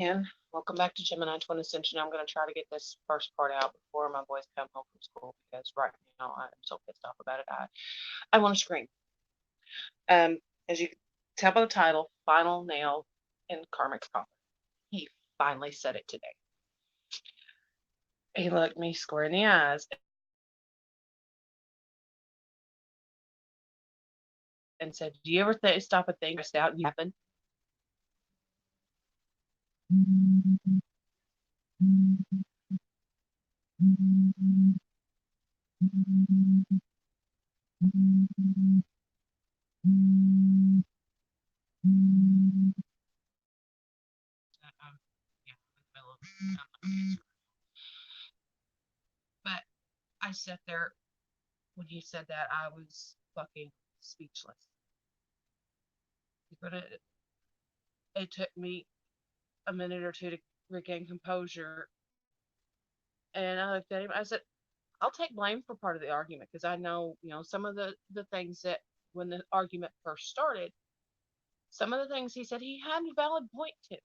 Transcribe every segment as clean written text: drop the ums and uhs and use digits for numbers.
And welcome back to Gemini Twin Ascension. I'm going to try to get this first part out before my boys come home from school because right now I'm so pissed off about it. I want to scream. Um, as you can tell by the title, Final Nail in Karmic's Coffin. He finally said it today. He looked me square in the eyes and said, "Do you ever stop and think you're stressed out and you happen?" Yeah, I'm in the middle of but I sat there when he said that. I was fucking speechless. But it took me a minute or two to regain composure. And I looked at him. I said, I'll take blame for part of the argument because I know, some of the things that when the argument first started, some of the things he said he had a valid point to.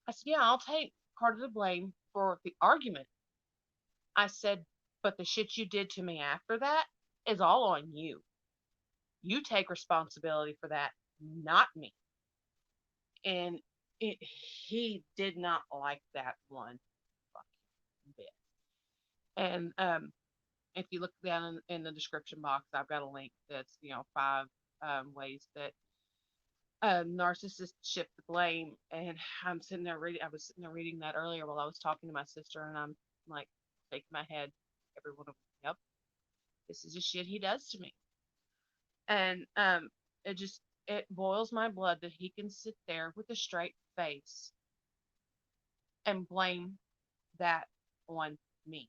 I said, yeah, I'll take part of the blame for the argument. I said, but the shit you did to me after that is all on you. You take responsibility for that, not me. And he did not like that one fucking bit. And if you look down in the description box, I've got a link that's, five ways that narcissists shift the blame. And I'm sitting there reading, I was sitting there reading that earlier while I was talking to my sister, and I'm like shaking my head, every one of them, yep, this is the shit he does to me. And it just, it boils my blood that he can sit there with a straight face and blame that on me.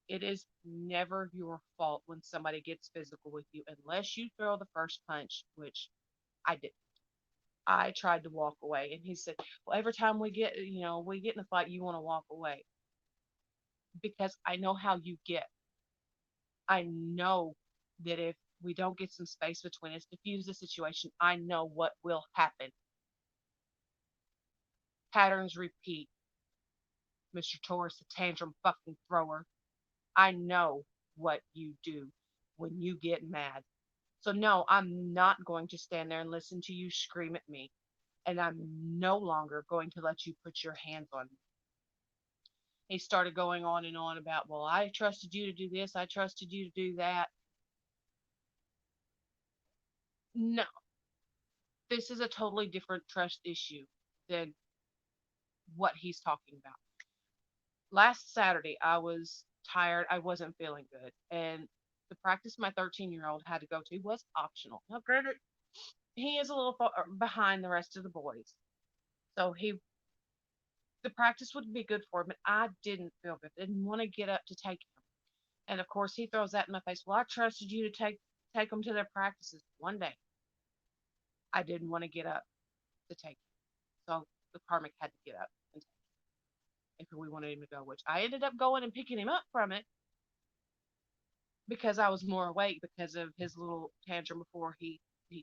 It is never your fault when somebody gets physical with you unless you throw the first punch, which I did. I tried to walk away, and he said, "Well, every time we get in a fight, you want to walk away because I know how you get. I know that if we don't get some space between us, diffuse the situation, I know what will happen. Patterns repeat, Mr. Taurus, the tantrum fucking thrower. I know what you do when you get mad. So, no, I'm not going to stand there and listen to you scream at me. And I'm no longer going to let you put your hands on me." He started going on and on about, well, I trusted you to do this. I trusted you to do that. No, this is a totally different trust issue than what he's talking about. Last Saturday, I was tired. I wasn't feeling good. And the practice my 13-year-old had to go to was optional. Now, granted, he is a little behind the rest of the boys. So the practice would be good for him, but I didn't feel good. Didn't want to get up to take him. And of course, he throws that in my face. Well, I trusted you to take them to their practices. One day, I didn't want to get up to take him. So the Karmic had to get up and take him if we wanted him to go, which I ended up going and picking him up from it because I was more awake because of his little tantrum before he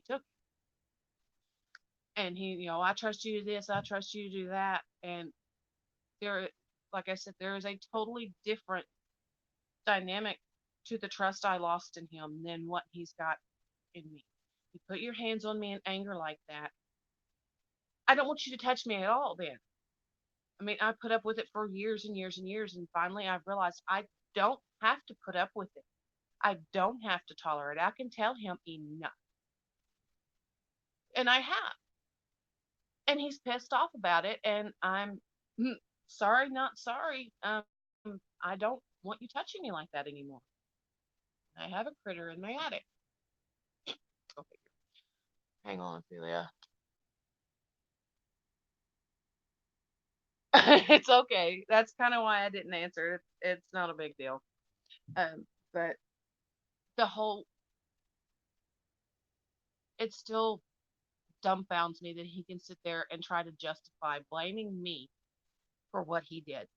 took it. And he, I trust you to this, I trust you to do that. And there, like I said, there is a totally different dynamic to the trust I lost in him than what he's got in me. You put your hands on me in anger like that. I don't want you to touch me at all then. I mean, I put up with it for years and years and years, and finally I've realized I don't have to put up with it. I don't have to tolerate it. I can tell him enough. And I have. And he's pissed off about it, and I'm sorry, not sorry. I don't want you touching me like that anymore. I have a critter in my attic. Okay, hang on, Ophelia. It's okay. That's kind of why I didn't answer. It's not a big deal. But the whole, it still dumbfounds me that he can sit there and try to justify blaming me for what he did.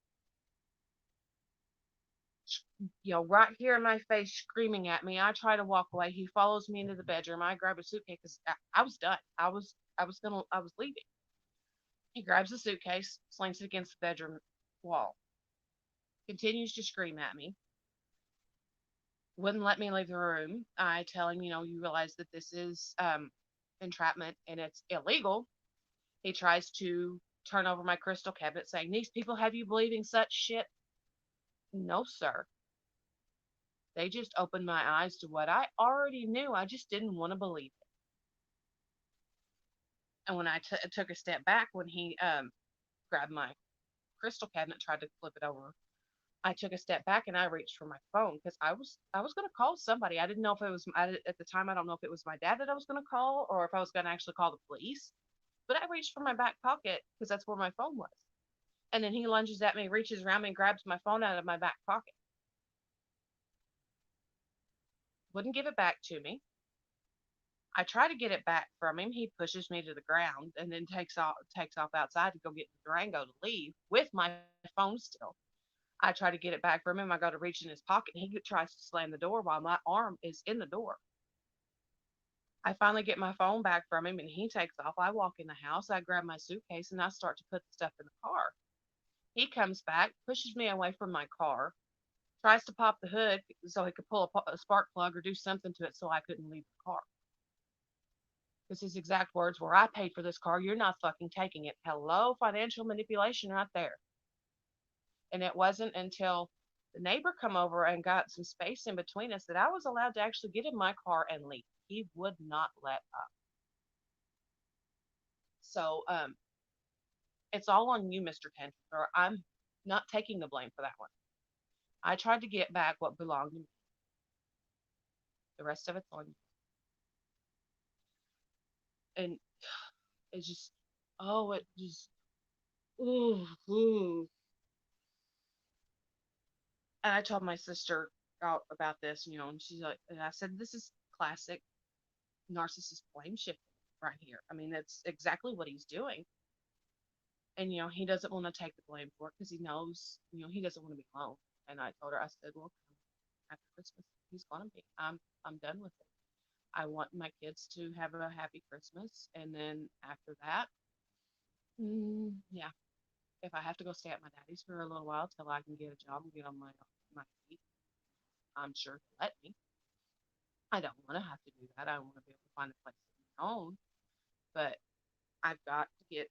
Right here in my face, screaming at me. I try to walk away. He follows me into the bedroom. I grab a suitcase because I was done. I was I was leaving. He grabs the suitcase, slings it against the bedroom wall, continues to scream at me, wouldn't let me leave the room. I tell him, you realize that this is entrapment and it's illegal. He tries to turn over my crystal cabinet, saying, "These people have you believing such shit." No, sir. They just opened my eyes to what I already knew. I just didn't want to believe it. And when I took a step back, when he grabbed my crystal cabinet, tried to flip it over, I took a step back and I reached for my phone because I was going to call somebody. I didn't know if it was at the time. I don't know if it was my dad that I was going to call or if I was going to actually call the police. But I reached for my back pocket because that's where my phone was. And then he lunges at me, reaches around me, and grabs my phone out of my back pocket. Wouldn't give it back to me. I try to get it back from him. He pushes me to the ground and then takes off outside to go get the Durango to leave with my phone still. I try to get it back from him. I go to reach in his pocket. And he tries to slam the door while my arm is in the door. I finally get my phone back from him and he takes off. I walk in the house. I grab my suitcase and I start to put the stuff in the car. He comes back, pushes me away from my car, tries to pop the hood so he could pull a spark plug or do something to it so I couldn't leave the car. Because his exact words were, "I paid for this car. You're not fucking taking it." Hello, financial manipulation right there. And it wasn't until the neighbor come over and got some space in between us that I was allowed to actually get in my car and leave. He would not let up. So it's all on you, Mr. Tendler. I'm not taking the blame for that one. I tried to get back what belonged to me. The rest of it's on you. And it's just, oh, it just, ooh, ooh. And I told my sister out about this, and she's like, and I said, this is classic narcissist blame shifting right here. I mean, that's exactly what he's doing. And, he doesn't want to take the blame for it because he knows, he doesn't want to be alone. And I told her, I said, well, after Christmas, he's going to be. I'm done with it. I want my kids to have a happy Christmas. And then after that, yeah, if I have to go stay at my daddy's for a little while till I can get a job and get on my feet, I'm sure he'll let me. I don't want to have to do that. I want to be able to find a place of my own, but I've got to get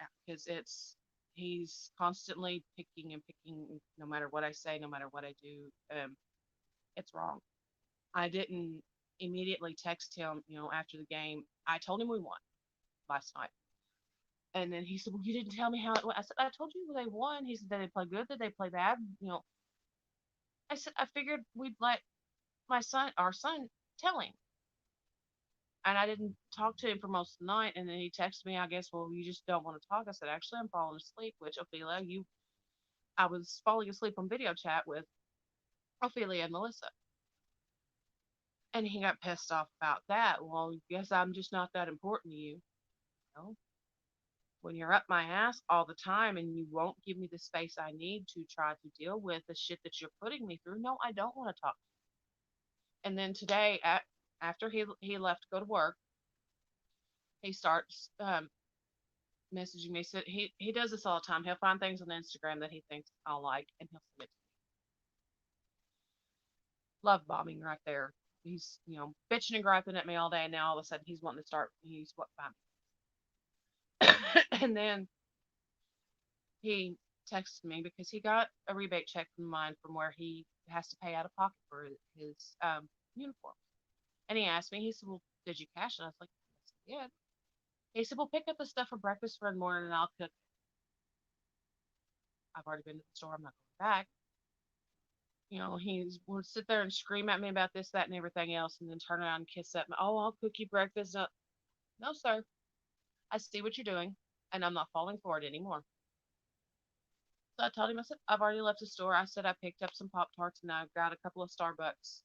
out because he's constantly picking and picking. No matter what I say, no matter what I do, it's wrong. I didn't immediately text him, after the game. I told him we won last night. And then he said, "Well, you didn't tell me how it went." I said, "I told you they won." He said, "Did they play good? Did they play bad?" I said, "I figured we'd let our son, tell him." And I didn't talk to him for most of the night. And then he texted me, I guess, "Well, you just don't want to talk." I said, "Actually, I'm falling asleep," which, Ophelia, I was falling asleep on video chat with Ophelia and Melissa. And he got pissed off about that. "Well, guess I'm just not that important to you." No. When you're up my ass all the time and you won't give me the space I need to try to deal with the shit that you're putting me through, no, I don't want to talk. And then today, after he left to go to work, he starts messaging me. So he does this all the time. He'll find things on Instagram that he thinks I'll like, and he'll send it to me. Love bombing right there. He's bitching and griping at me all day, and now all of a sudden he's wanting to start. He's what and then he texted me because he got a rebate check from mine from where he has to pay out of pocket for his uniform. And he asked me, he said, "Well, did you cash it?" I was like, "Yes, I did." He said, "Well, pick up the stuff for breakfast for the morning and I'll cook." I've already been to the store. I'm not going back. He would sit there and scream at me about this, that, and everything else, and then turn around and kiss at me. "Oh, I'll cook you breakfast." No, no, sir. I see what you're doing, and I'm not falling for it anymore. So I told him, I said, "I've already left the store." I said, "I picked up some Pop Tarts and I got a couple of Starbucks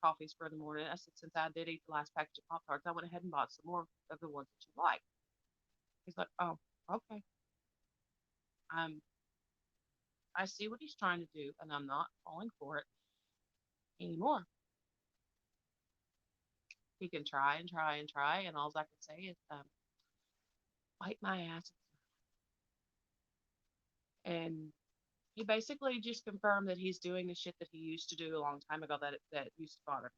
coffees for the morning." I said, "Since I did eat the last package of Pop Tarts, I went ahead and bought some more of the ones that you like." He's like, "Oh, okay." Um, I see what he's trying to do, and I'm not falling for it anymore. He can try and try and try, and all I can say is, wipe my ass. And he basically just confirmed that he's doing the shit that he used to do a long time ago that used to bother me.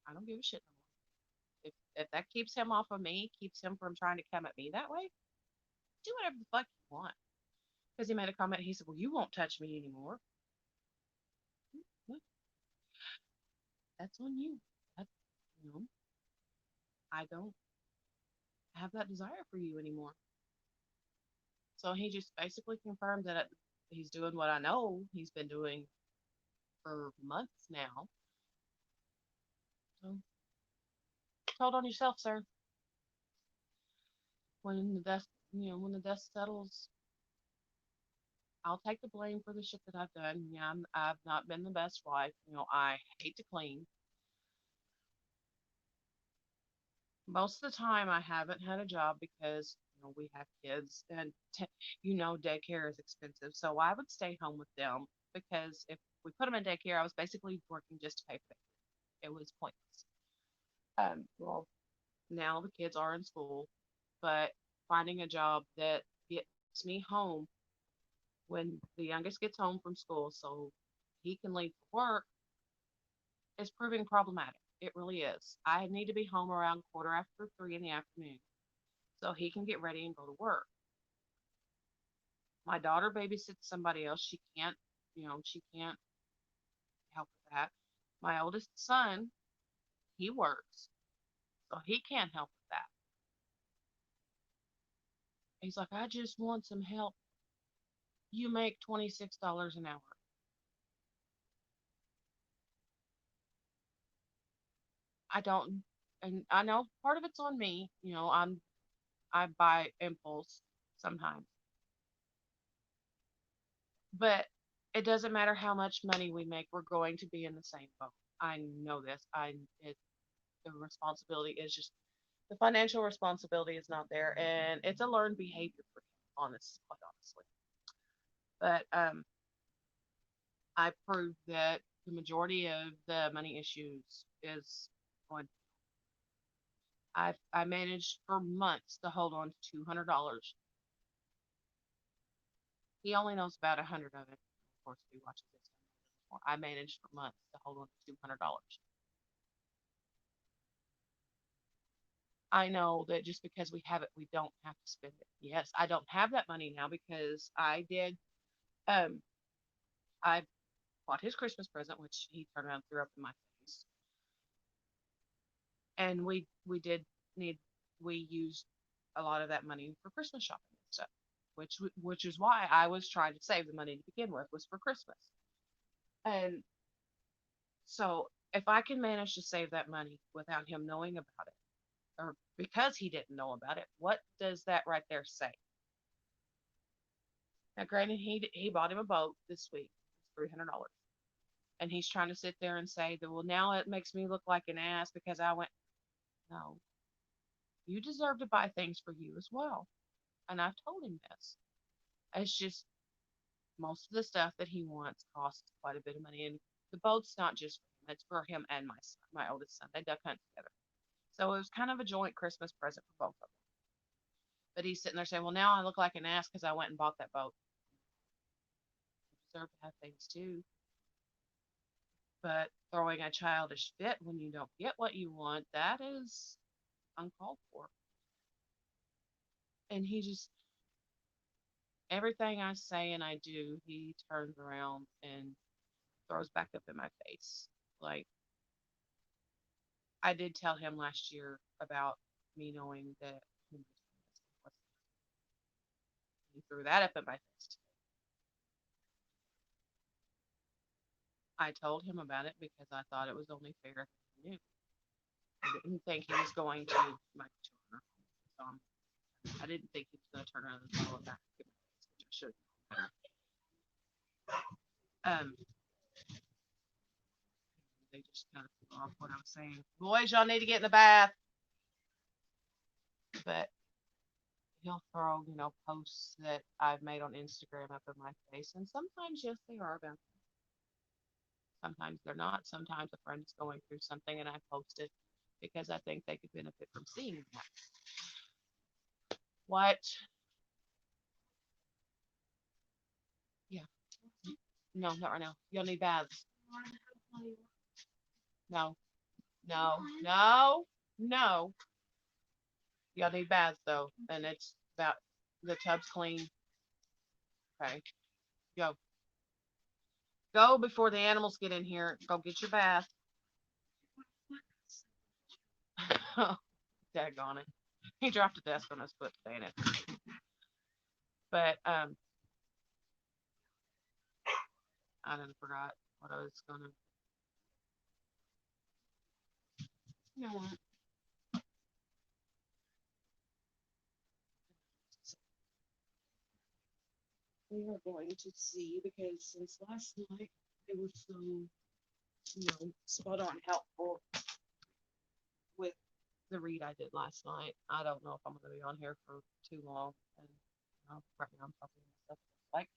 I don't give a shit no more. If that keeps him off of me, keeps him from trying to come at me that way, do whatever the fuck you want. Because he made a comment, he said, "Well, you won't touch me anymore." Well, that's on you. That's, you know, I don't have that desire for you anymore. So he just basically confirmed that he's doing what I know he's been doing for months now. So, told on yourself, sir. When the dust, when the dust settles, I'll take the blame for the shit that I've done. Yeah, I've not been the best wife. I hate to clean. Most of the time, I haven't had a job because we have kids, and daycare is expensive. So I would stay home with them because if we put them in daycare, I was basically working just to pay for it. It was pointless. Well, now the kids are in school, but finding a job that gets me home when the youngest gets home from school so he can leave for work is proving problematic. It really is. I need to be home around 3:15 in the afternoon so he can get ready and go to work. My daughter babysits somebody else. She can't help with that. My oldest son, he works, so he can't help with that. He's like, I just want some help. You make $26 an hour. I don't, and I know part of it's on me. I buy impulse sometimes, but it doesn't matter how much money we make. We're going to be in the same boat. I know this. The responsibility is just the financial responsibility is not there, and it's a learned behavior for him. Quite honestly, but I proved that the majority of the money issues is on. I managed for months to hold on to $200. He only knows about 100 of it. Of course, if he watches this, I managed for months to hold on to $200. I know that just because we have it, we don't have to spend it. Yes, I don't have that money now because um, I bought his Christmas present, which he turned around and threw up in my face. And we did need, we used a lot of that money for Christmas shopping and stuff, which is why I was trying to save the money to begin with, was for Christmas. And so if I can manage to save that money without him knowing about it, or because he didn't know about it, what does that right there say? Now, granted, he bought him a boat this week. It's $300, and he's trying to sit there and say that, well, now it makes me look like an ass because I went. No, you deserve to buy things for you as well, and I've told him this. It's just most of the stuff that he wants costs quite a bit of money, and the boat's not just for him; it's for him and my son, my oldest son. They duck hunt together, so it was kind of a joint Christmas present for both of them. But he's sitting there saying, "Well, now I look like an ass because I went and bought that boat. You deserve to have things too." But throwing a childish fit when you don't get what you want, that is uncalled for. And he just, everything I say and I do, he turns around and throws back up in my face. Like, I did tell him last year about me knowing that he threw that up in my face. I told him about it because I thought it was only fair that he knew. I didn't think he was going to my children. I didn't think he was going to turn around and throw it back in my face, which I should. Um, they just kind of threw off what I was saying. Boys, y'all need to get in the bath. But he'll throw, posts that I've made on Instagram up in my face. And sometimes, yes, they are about me. Sometimes they're not. Sometimes a friend is going through something and I post it because I think they could benefit from seeing that. What? Yeah. No, not right now. You'll need baths. No, no, no, no. Y'all need baths though, and it's about the tub's clean. Okay, go, go before the animals get in here. Go get your bath. Daggone it! He dropped a desk on his foot, dang it. But I didn't forgot what I was gonna. You know what? We are going to see because since last night it was so spot on helpful with the read I did last night. I don't know if I'm going to be on here for too long, and right now I'm talking myself like,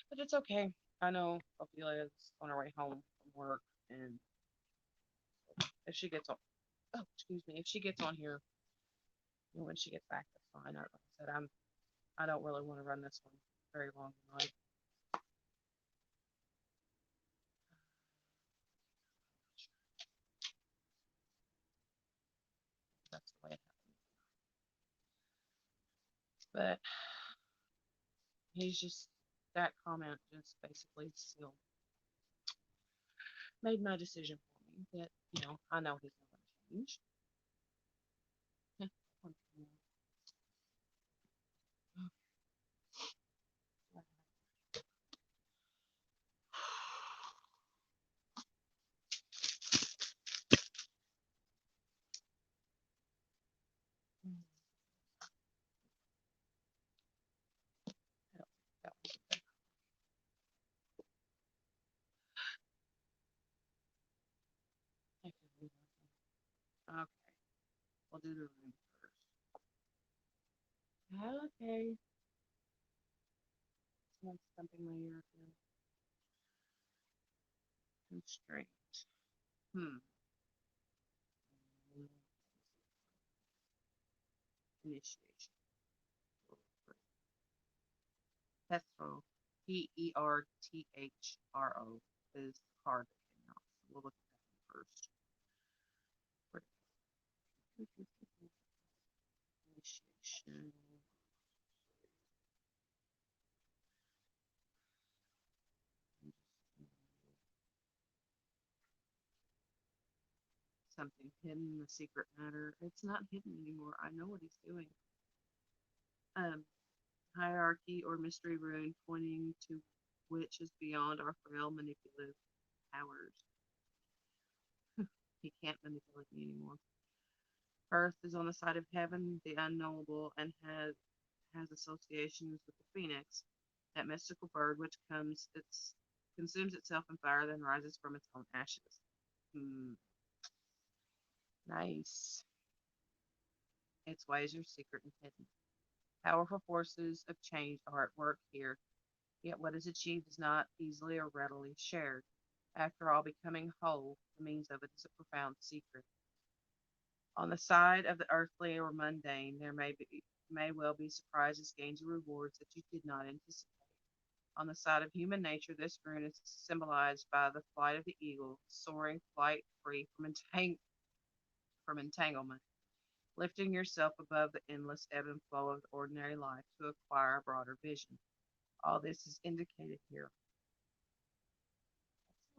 but it's okay. I know Ophelia is on her way home from work, and if she gets on, oh excuse me, if she gets on here when she gets back, that's fine. Like I said, I don't really want to run this one very long tonight. That's the way it happens. But he's just that comment just basically still made my decision for me that I know he's not going to change. Okay, we'll do the room first. Okay, that's something my European constraint. Hmm. Initiation. Petro. Perthro is the card that came out. So we'll look at that one first. Initiation. Something hidden, the secret matter. It's not hidden anymore. I know what he's doing. Um, hierarchy or mystery rune pointing to which is beyond our frail manipulative powers. He can't manipulate me anymore. Earth is on the side of heaven, the unknowable, and has associations with the phoenix, that mystical bird which consumes itself in fire, then rises from its own ashes. Hmm, nice. Its ways are secret and hidden. Powerful forces of change are at work here, yet what is achieved is not easily or readily shared. After all, becoming whole, the means of it is a profound secret. On the side of the earthly or mundane, there may well be surprises, gains, or rewards that you did not anticipate. On the side of human nature, this rune is symbolized by the flight of the eagle, soaring flight free from entanglement, lifting yourself above the endless ebb and flow of ordinary life to acquire a broader vision. All this is indicated here.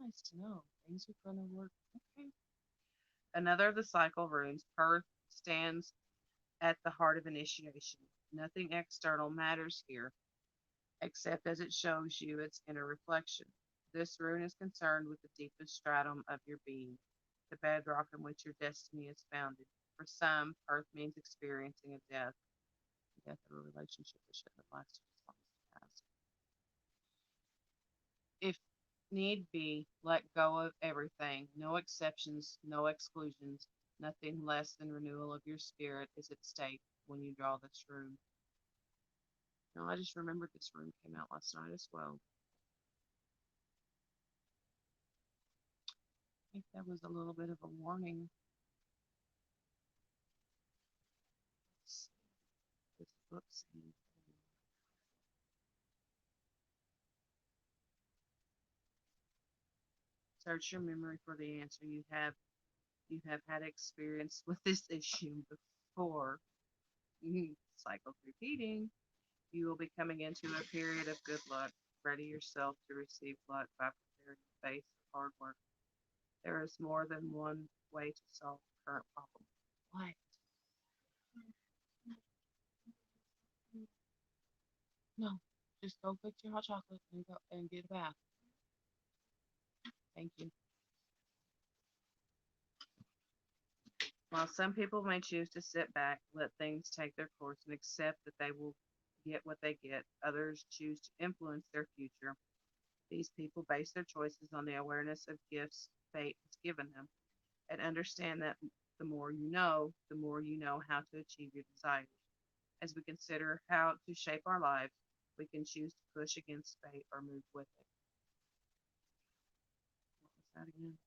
That's nice to know. Things are going to work. Okay. Another of the cycle runes, Perth, stands at the heart of initiation. Nothing external matters here, except as it shows you its inner reflection. This rune is concerned with the deepest stratum of your being, the bedrock on which your destiny is founded. For some, Perth means experiencing a death of a relationship that shouldn't have lasted as long as it has. If need be, let go of everything, no exceptions, no exclusions, nothing less than renewal of your spirit is at stake when you draw this rune. Now, I just remembered this rune came out last night as well. I think that was a little bit of a warning. Oopsie. Search your memory for the answer. You have had experience with this issue before. Cycle repeating. You will be coming into a period of good luck. Ready yourself to receive luck by preparing your face of hard work. There is more than one way to solve the current problem. What? No, just go fix your hot chocolate and go and get a bath. Thank you. While some people may choose to sit back, let things take their course, and accept that they will get what they get, others choose to influence their future. These people base their choices on the awareness of gifts fate has given them, and understand that the more you know how to achieve your desires. As we consider how to shape our lives, we can choose to push against fate or move with it. What was that again?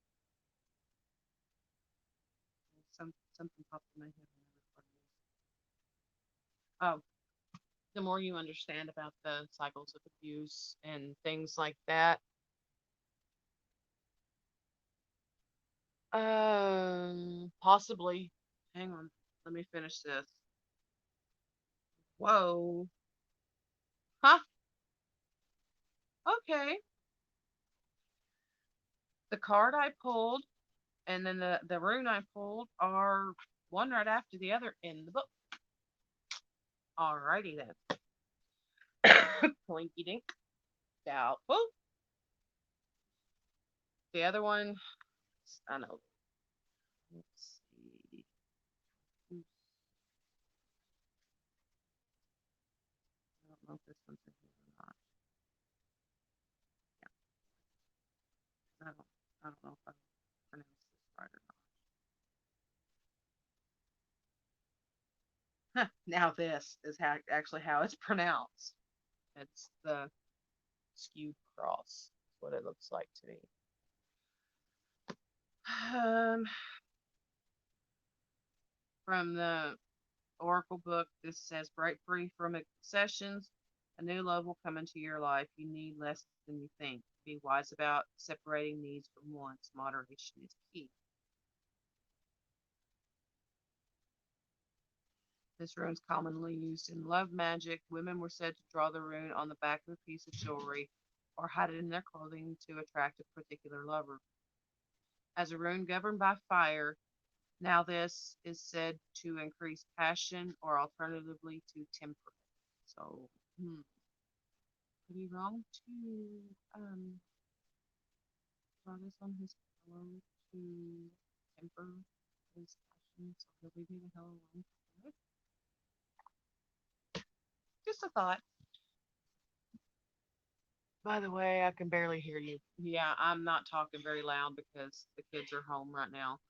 Something popped in my head when I recorded this. Oh, the more you understand about the cycles of abuse and things like that, possibly. Hang on, let me finish this. Whoa. Huh? Okay. The card I pulled and then the rune I pulled are one right after the other in the book. Alrighty then. Plinky dink. Doubtful. The other one, I know. Let's see. I don't know if this one's in here or not. Yeah, I don't know if I pronounced this right or not. Now this is actually how it's pronounced. It's the skewed cross. That's what it looks like to me. From the Oracle book, this says break free from obsessions. A new love will come into your life. You need less than you think. Be wise about separating needs from wants. Moderation is key. This rune is commonly used in love magic. Women were said to draw the rune on the back of a piece of jewelry or hide it in their clothing to attract a particular lover. As a rune governed by fire, now this is said to increase passion or alternatively to temper. So, could be wrong to draw this on his pillow to temper his passion, so he'll leave me the hell alone. Just a thought. By the way, I can barely hear you. Yeah, I'm not talking very loud because the kids are home right now.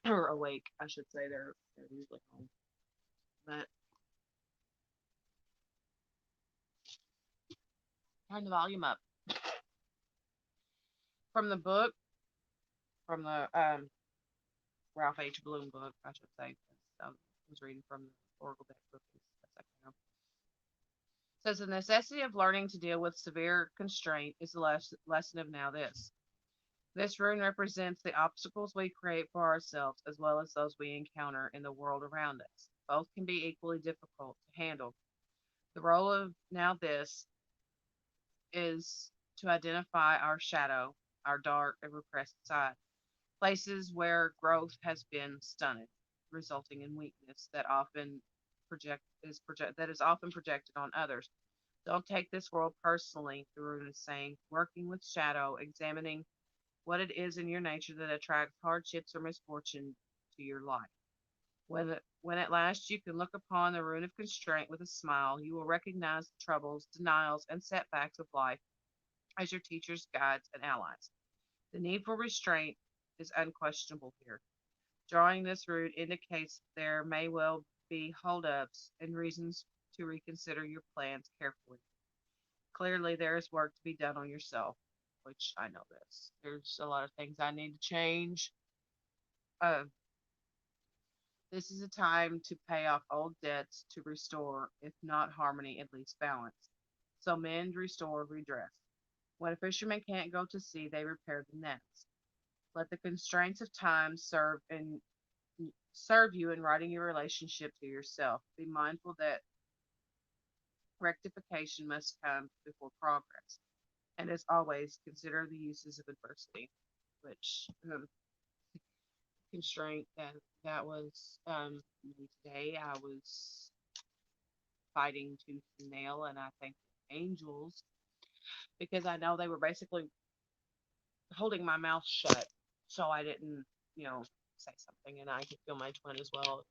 Or awake, I should say. They're usually home. But turn the volume up. From the book, from the Ralph H. Bloom book, I should say. I was reading from the Oracle deck book a second ago. Says the necessity of learning to deal with severe constraint is the lesson of now this. This rune represents the obstacles we create for ourselves as well as those we encounter in the world around us. Both can be equally difficult to handle. The role of now this is to identify our shadow, our dark and repressed side, places where growth has been stunted, resulting in weakness that is often projected on others. Don't take this world personally, the rune is saying. Working with shadow, examining what it is in your nature that attracts hardships or misfortune to your life. When at last you can look upon the rune of constraint with a smile, you will recognize the troubles, denials, and setbacks of life as your teachers, guides, and allies. The need for restraint is unquestionable here. Drawing this rune indicates there may well be holdups and reasons to reconsider your plans carefully. Clearly, there is work to be done on yourself, which I know this. There's a lot of things I need to change. Uh, This is a time to pay off old debts to restore, if not harmony, at least balance. So mend, restore, redress. When a fisherman can't go to sea, they repair the nets. Let the constraints of time serve you in writing your relationship to yourself. Be mindful that rectification must come before progress. And as always, consider the uses of adversity, which constraint that was me today. I was fighting tooth and nail, and I thank the angels because I know they were basically holding my mouth shut, so I didn't, you know, say something. And I could feel my twin as well,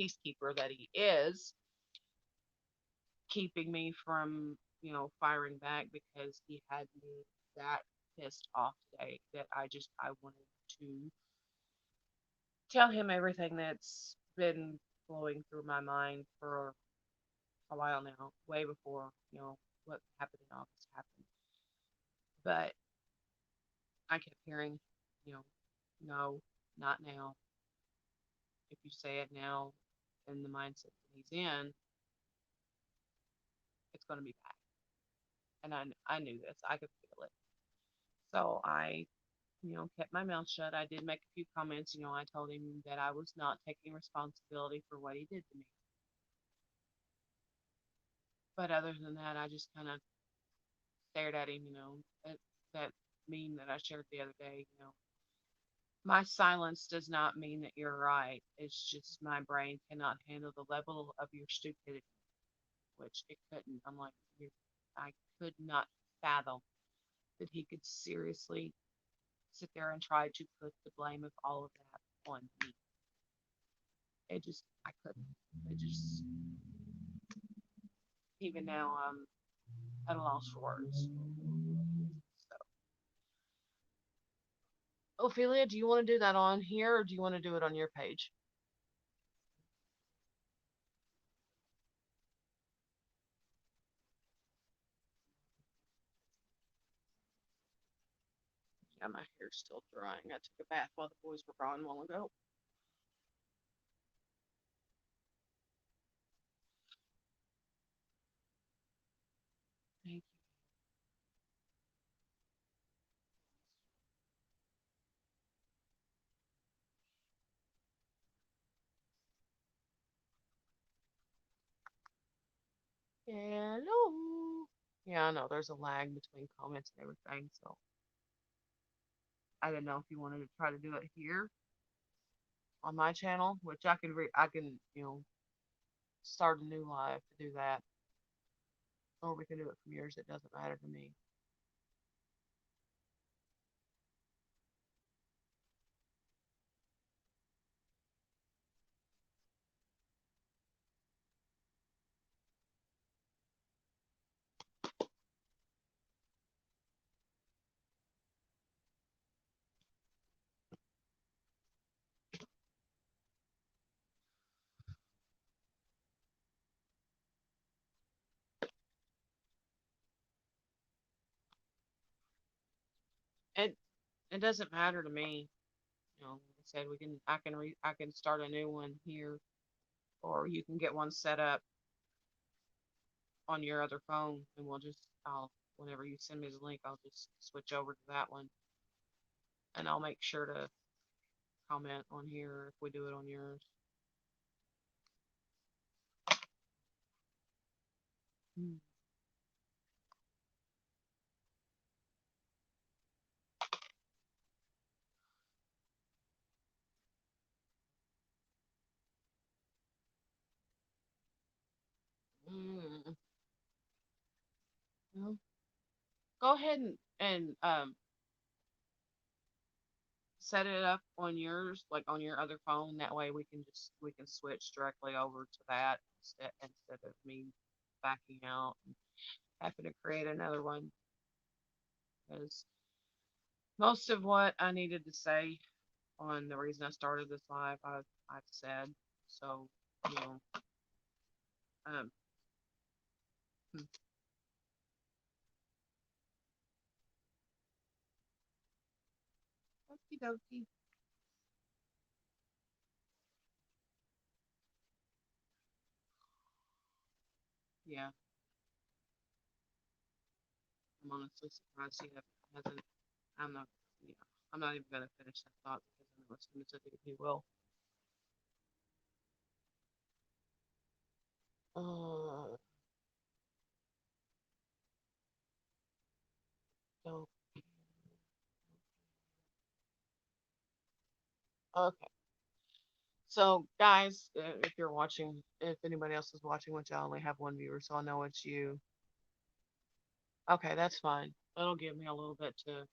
peacekeeper that he is, keeping me from, firing back because he had me that pissed off today that I wanted to tell him everything that's been flowing through my mind for a while now, way before, what happened in August happened. But I kept hearing, you know, no, not now. If you say it now in the mindset that he's in, it's going to be bad. And I knew this. I could feel it. So I, kept my mouth shut. I did make a few comments. I told him that I was not taking responsibility for what he did to me. But other than that, I just kind of stared at him, that meme that I shared the other day. My silence does not mean that you're right. It's just my brain cannot handle the level of your stupidity, which it couldn't. I'm like, I could not fathom that he could seriously sit there and try to put the blame of all of that on me. I couldn't. It just, even now, I'm at a loss for words. So, Ophelia, do you want to do that on here or do you want to do it on your page? Yeah, my hair's still drying. I took a bath while the boys were gone a while ago. Thank you. Hello. Yeah, I know there's a lag between comments and everything, so I didn't know if you wanted to try to do it here on my channel, which I can, start a new live to do that, or we can do it from yours. It doesn't matter to me. It it doesn't matter to me. Like I said, I can start a new one here, or you can get one set up on your other phone, and I'll whenever you send me the link, I'll just switch over to that one, and I'll make sure to comment on here if we do it on yours. Mm. Mm. Well, go ahead and set it up on yours, like on your other phone. That way we can switch directly over to that instead of me backing out and having to create another one. Because most of what I needed to say on the reason I started this live, I've said. So, you know, um, hmm, okie dokie. Yeah, I'm honestly surprised he hasn't. I'm not. Yeah, I'm not even gonna finish that thought because I know as soon as I do, he will. Uh, so okay. So guys, if you're watching, if anybody else is watching, which I only have one viewer, so I know it's you. Okay, that's fine. That'll give me a little bit to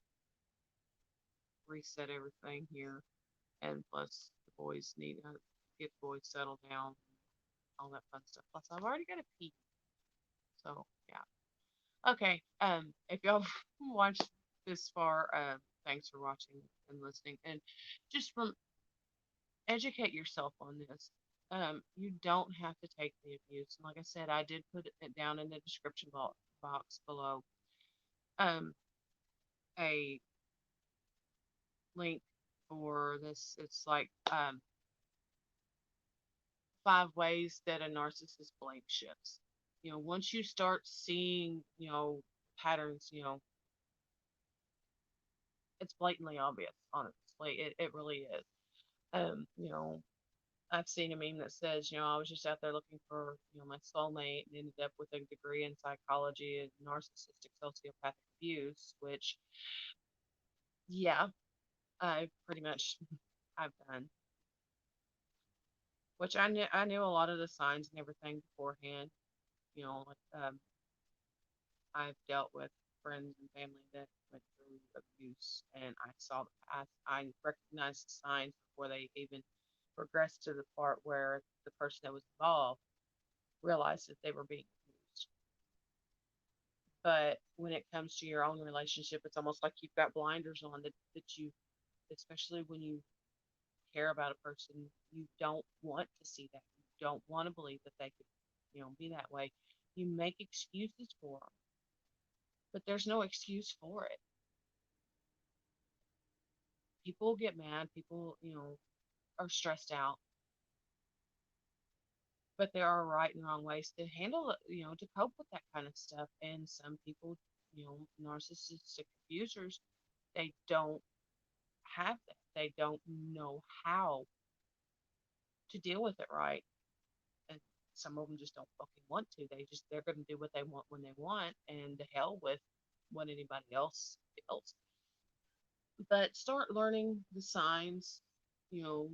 reset everything here, and plus the boys need to get the boys settled down, all that fun stuff. Plus, I've already got a pee, so yeah. Okay. If y'all watched this far, thanks for watching and listening, and just educate yourself on this. You don't have to take the abuse. And like I said, I did put it down in the description box below. Um, a link for this. It's like 5 ways that a narcissist blame shifts. Once you start seeing, patterns, it's blatantly obvious. Honestly, it really is. You know, I've seen a meme that says, I was just out there looking for, my soulmate and ended up with a degree in psychology and narcissistic sociopathic abuse, which, yeah, I pretty much I've done. Which I knew a lot of the signs and everything beforehand. Like I've dealt with friends and family that went through abuse, and I recognized the signs before they even progressed to the part where the person that was involved realized that they were being abused. But when it comes to your own relationship, it's almost like you've got blinders on that you, especially when you care about a person, you don't want to see that. You don't want to believe that they could, be that way. You make excuses for them, but there's no excuse for it. People get mad. People, are stressed out, but there are right and wrong ways to handle it, to cope with that kind of stuff. And some people, narcissistic abusers, they don't have that. They don't know how to deal with it right. And some of them just don't fucking want to. They're going to do what they want when they want, and to hell with what anybody else feels. But start learning the signs, you know,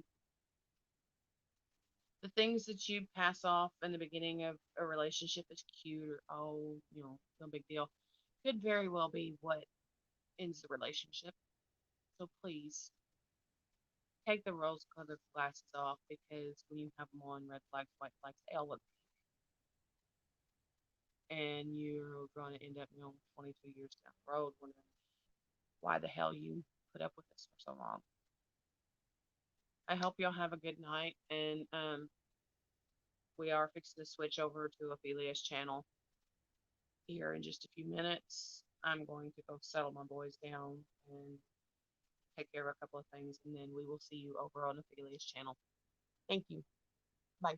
the things that you pass off in the beginning of a relationship as cute or oh, no big deal, could very well be what ends the relationship. So please take the rose colored glasses off because when you have them on, red flags, white flags, they all look, and you're going to end up, 22 years down the road wondering why the hell you put up with this for so long. I hope y'all have a good night, and we are fixing to switch over to Ophelia's channel here in just a few minutes. I'm going to go settle my boys down and take care of a couple of things, and then we will see you over on Ophelia's channel. Thank you. Bye.